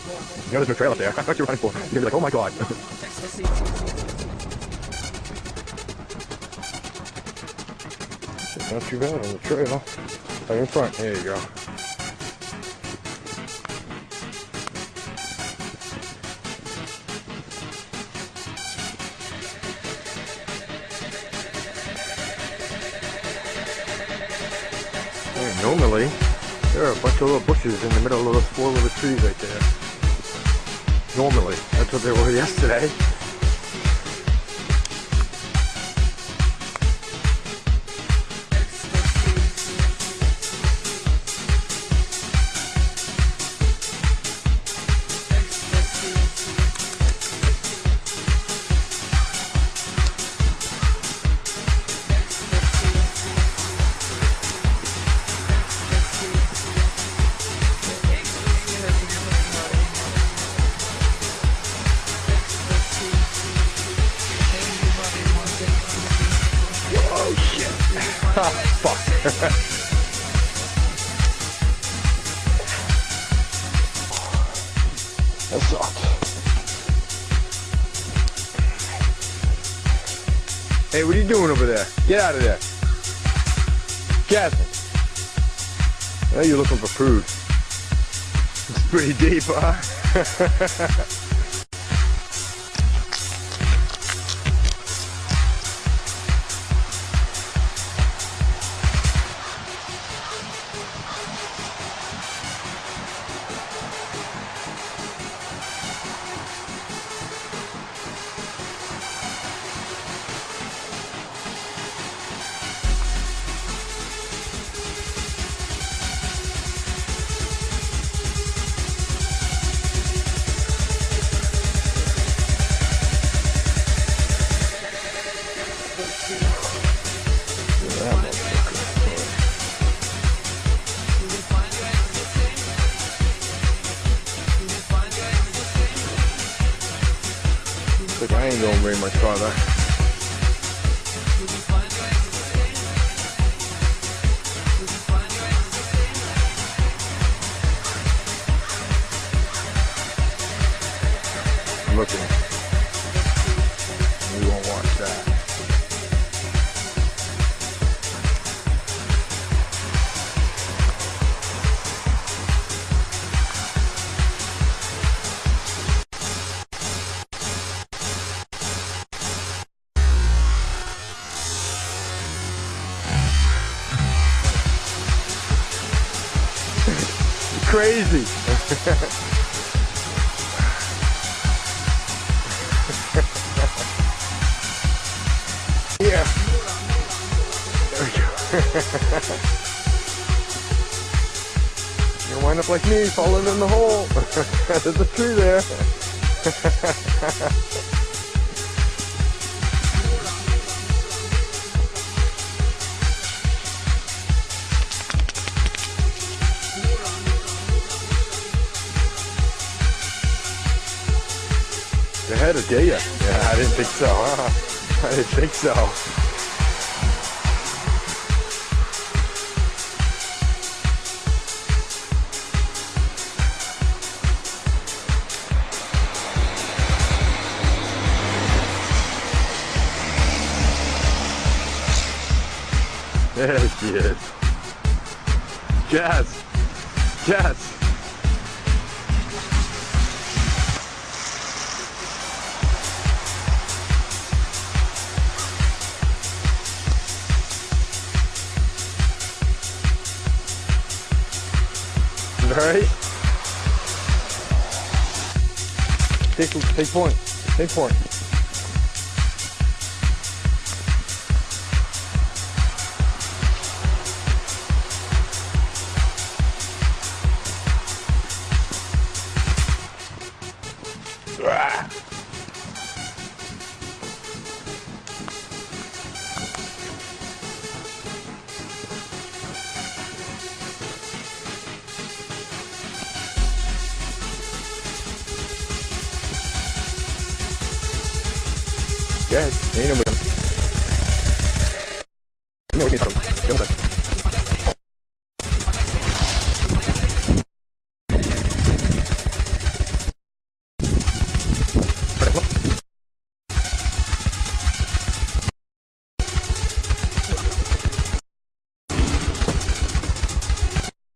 You know, there's no trail up there. That's what you're running for. You're gonna be like, oh my god. Not too bad on the trail. Right in front. There you go. Normally, there are a bunch of little bushes in the middle of those 4 little trees right there. Normally, that's what they were yesterday. Fuck. That sucks. Hey, what are you doing over there? Get out of there. Jasmine. Now you're looking for food. It's pretty deep, huh? Look, I ain't going very much farther. I'm looking. We won't watch that. Crazy. Yeah. There we go. You'll wind up like me, falling in the hole. There's a tree there. They had to get you. Yeah, I didn't think so, huh? I didn't think so. There she is. Jazz. Jazz. Alright. Take point. Take point. Ah. Yes, ain't nobody.